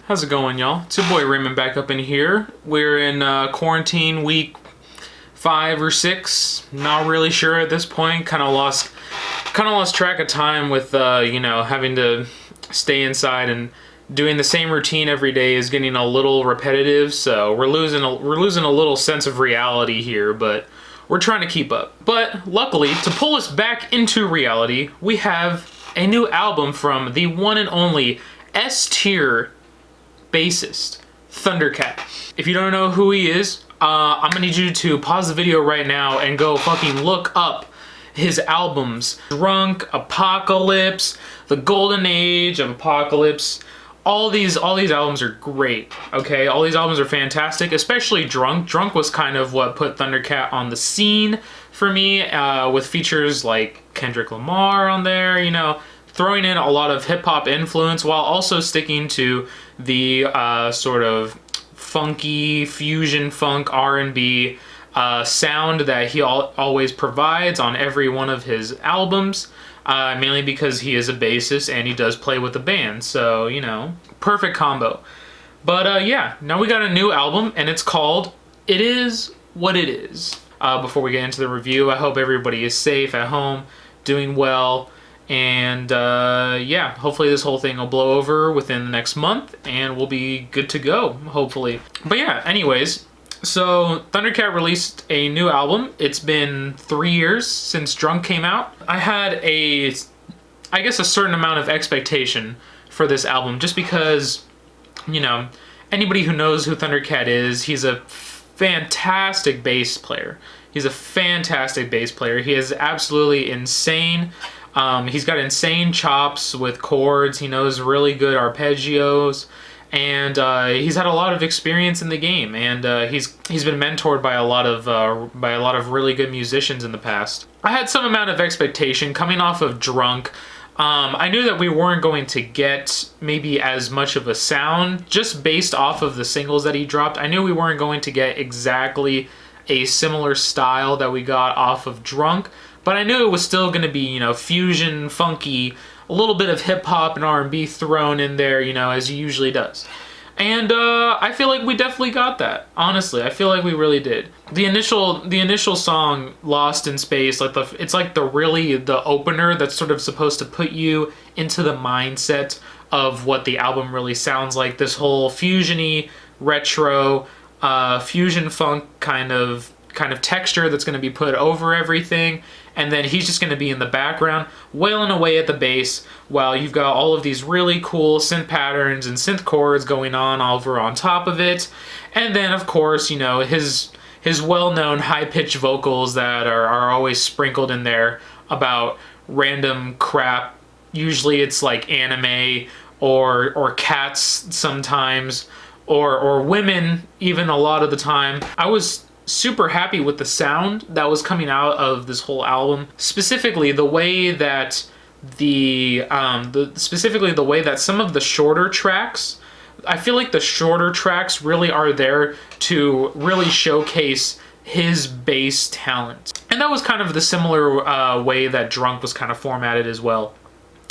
How's it going, y'all? It's your boy Raymond back up in here. We're in quarantine week 5 or 6. Not really sure at this point. Kind of lost track of time with having to stay inside, and doing the same routine every day is getting a little repetitive. So we're losing a little sense of reality here, but we're trying to keep up. But luckily, to pull us back into reality, we have a new album from the one and only S-tier bassist, Thundercat. If you don't know who he is, I'm gonna need you to pause the video right now and go fucking look up his albums. Drunk, Apocalypse, The Golden Age of Apocalypse. All these albums are great, okay? All these albums are fantastic, especially Drunk. Drunk was kind of what put Thundercat on the scene for me, with features like Kendrick Lamar on there, you know, throwing in a lot of hip-hop influence while also sticking to the sort of funky fusion funk R&B sound that he always provides on every one of his albums, mainly because he is a bassist and he does play with the band, so, you know, perfect combo. But yeah, now we got a new album, and it's called It Is What It Is. Before we get into the review, I hope everybody is safe at home, doing well, and yeah, hopefully this whole thing will blow over within the next month and we'll be good to go, hopefully. But yeah, anyways, so Thundercat released a new album. It's been 3 years since Drunk came out. I had I guess a certain amount of expectation for this album, just because, you know, anybody who knows who Thundercat is, he's a fantastic bass player. He's a fantastic bass player. He is absolutely insane. He's got insane chops with chords. He knows really good arpeggios, and he's had a lot of experience in the game. And he's been mentored by a lot of really good musicians in the past. I had some amount of expectation coming off of Drunk. I knew that we weren't going to get maybe as much of a sound just based off of the singles that he dropped. I knew we weren't going to get exactly a similar style that we got off of Drunk, but I knew it was still going to be, you know, fusion, funky, a little bit of hip-hop and R&B thrown in there, you know, as he usually does. And I feel like we definitely got that. Honestly, I feel like we really did. The initial song, Lost in Space, it's like the opener that's sort of supposed to put you into the mindset of what the album really sounds like. This whole fusion-y, retro, fusion funk kind of texture that's going to be put over everything, and then he's just going to be in the background wailing away at the bass while you've got all of these really cool synth patterns and synth chords going on over on top of it. And then, of course, you know, his well-known high-pitched vocals that are always sprinkled in there about random crap. Usually it's like anime or cats sometimes, or women even a lot of the time. I was super happy with the sound that was coming out of this whole album, specifically the way that some of the shorter tracks, I feel like the shorter tracks really are there to really showcase his bass talent. And that was kind of the similar way that Drunk was kind of formatted as well.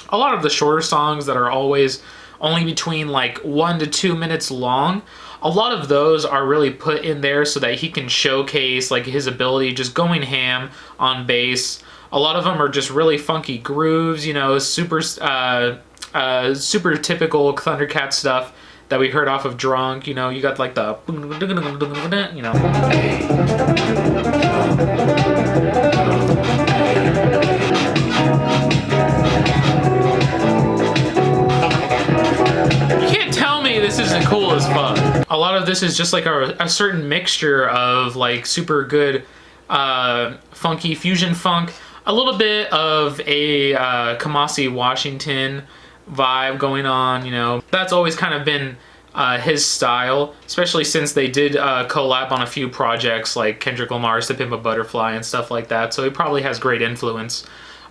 A lot of the shorter songs that are always only between like 1 to 2 minutes long, a lot of those are really put in there so that he can showcase like his ability just going ham on bass. A lot of them are just really funky grooves, you know, super typical Thundercat stuff that we heard off of Drunk. You know, you got like the, you know. This isn't cool as fuck. A lot of this is just like a certain mixture of like super good funky fusion funk, a little bit of a Kamasi Washington vibe going on, you know. That's always kind of been his style, especially since they did collab on a few projects like Kendrick Lamar's To Pimp a Butterfly and stuff like that, so he probably has great influence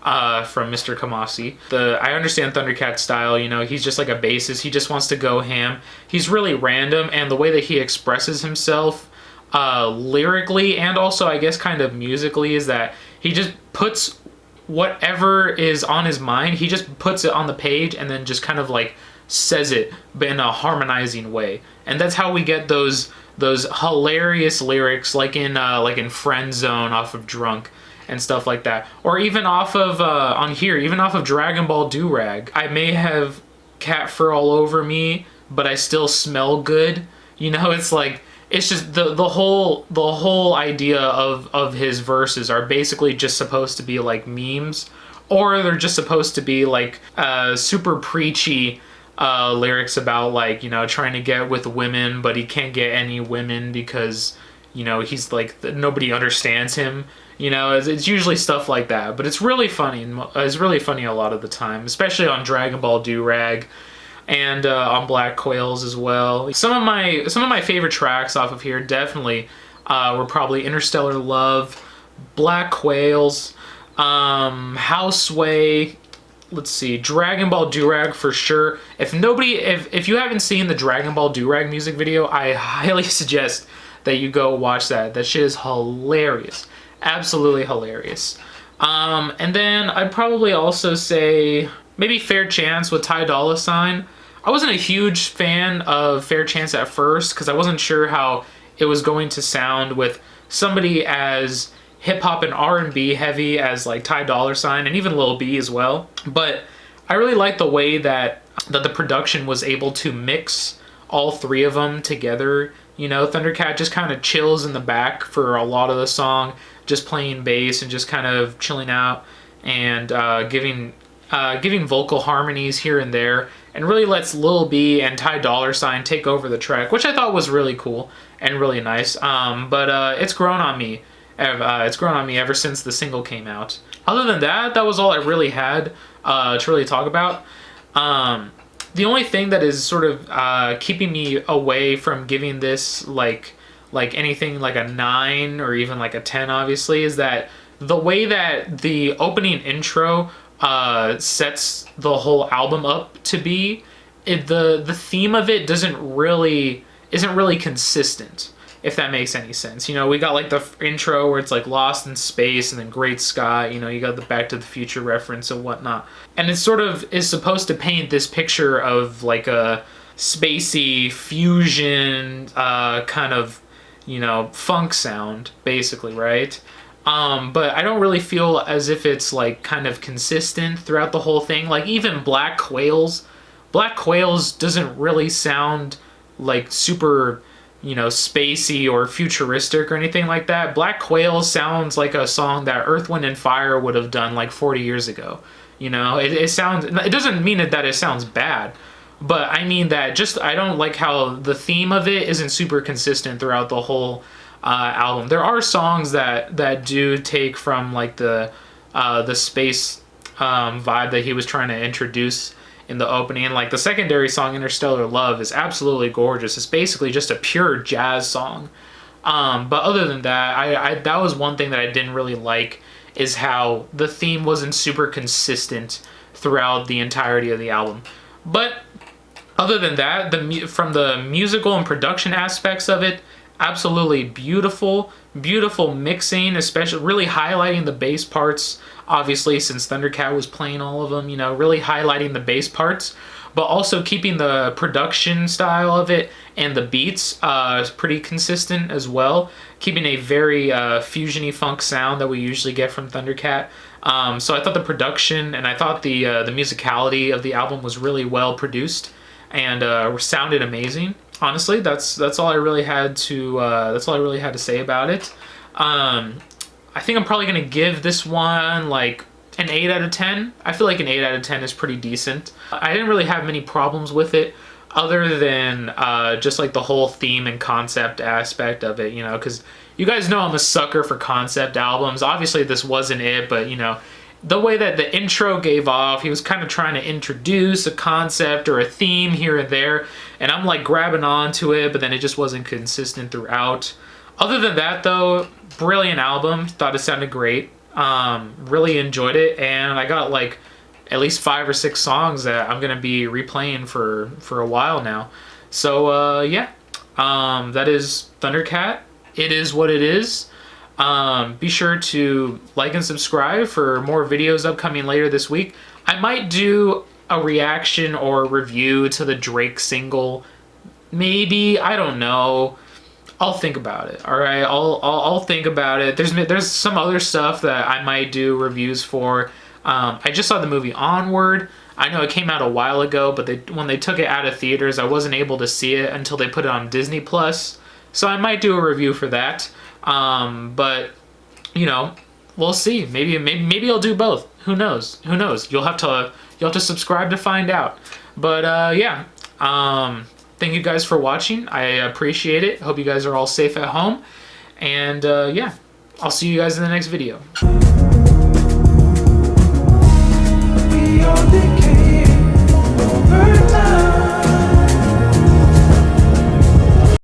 from Mr. Kamasi. I understand Thundercat's style, you know, he's just like a bassist, he just wants to go ham. He's really random, and the way that he expresses himself lyrically and also I guess kind of musically is that he just puts whatever is on his mind, he just puts it on the page and then just kind of like says it but in a harmonizing way. And that's how we get those hilarious lyrics like in Friend Zone off of Drunk and stuff like that. Or even off of on here, even off of Dragon Ball Durag. I may have cat fur all over me, but I still smell good. You know, it's like, it's just the whole idea of his verses are basically just supposed to be like memes, or they're just supposed to be like super preachy lyrics about, like, you know, trying to get with women, but he can't get any women because, you know, he's like, nobody understands him. You know, it's usually stuff like that, but it's really funny. It's really funny a lot of the time, especially on Dragon Ball Durag and on Black Quails as well. Some of my favorite tracks off of here definitely were probably Interstellar Love, Black Quails, Houseway. Let's see, Dragon Ball Durag for sure. If you haven't seen the Dragon Ball Durag music video, I highly suggest that you go watch that. That shit is hilarious. Absolutely hilarious. And then I'd probably also say maybe Fair Chance with Ty Dolla $ign. I wasn't a huge fan of Fair Chance at first because I wasn't sure how it was going to sound with somebody as hip-hop and R&B heavy as like Ty Dolla $ign and even Lil B as well. But I really like the way that the production was able to mix all three of them together. You know, Thundercat just kind of chills in the back for a lot of the song, just playing bass and just kind of chilling out and giving vocal harmonies here and there, and really lets Lil B and Ty Dolla $ign take over the track, which I thought was really cool and really nice. But it's grown on me. It's grown on me ever since the single came out. Other than that, that was all I really had to really talk about. The only thing that is sort of keeping me away from giving this like anything like a 9 or even like a 10, obviously, is that the way that the opening intro sets the whole album up to be, the theme of it isn't really consistent, if that makes any sense. You know, we got like the intro where it's like Lost in Space and then Great Sky, you know, you got the Back to the Future reference and whatnot. And it sort of is supposed to paint this picture of like a spacey fusion kind of, you know, funk sound, basically, right? But I don't really feel as if it's like kind of consistent throughout the whole thing. Like even Black Quails doesn't really sound like super, you know, spacey or futuristic or anything like that. Black Quails sounds like a song that Earth, Wind and Fire would have done like 40 years ago. You know, it sounds, it doesn't mean that it sounds bad, but I mean that just, I don't like how the theme of it isn't super consistent throughout the whole album. There are songs that do take from like the space vibe that he was trying to introduce in the opening. Like the secondary song, Interstellar Love, is absolutely gorgeous. It's basically just a pure jazz song. But other than that, I that was one thing that I didn't really like, is how the theme wasn't super consistent throughout the entirety of the album. But other than that, from the musical and production aspects of it, absolutely beautiful mixing, especially really highlighting the bass parts, obviously, since Thundercat was playing all of them, you know, really highlighting the bass parts, but also keeping the production style of it and the beats pretty consistent as well, keeping a very fusion-y funk sound that we usually get from Thundercat. So I thought the production and I thought the musicality of the album was really well produced and sounded amazing. Honestly, that's all I really had to say about it. I think I'm probably gonna give this one like an 8 out of 10. I feel like an 8 out of 10 is pretty decent. I didn't really have many problems with it, other than just like the whole theme and concept aspect of it, you know, because you guys know I'm a sucker for concept albums. Obviously this wasn't it, but you know, the way that the intro gave off, he was kind of trying to introduce a concept or a theme here and there, and I'm like grabbing onto it, but then it just wasn't consistent throughout. Other than that though, brilliant album. Thought it sounded great. Really enjoyed it, and I got like at least 5 or 6 songs that I'm gonna be replaying for a while now. So yeah, that is Thundercat. It is what it is. Be sure to like and subscribe for more videos upcoming later this week. I might do a reaction or review to the Drake single. Maybe, I don't know. I'll think about it. All right, I'll think about it. There's some other stuff that I might do reviews for. I just saw the movie Onward. I know it came out a while ago, but when they took it out of theaters, I wasn't able to see it until they put it on Disney Plus. So I might do a review for that. But you know, we'll see. Maybe I'll do both. Who knows? Who knows? You'll have to subscribe to find out. But yeah. Thank you guys for watching. I appreciate it. Hope you guys are all safe at home. And yeah, I'll see you guys in the next video.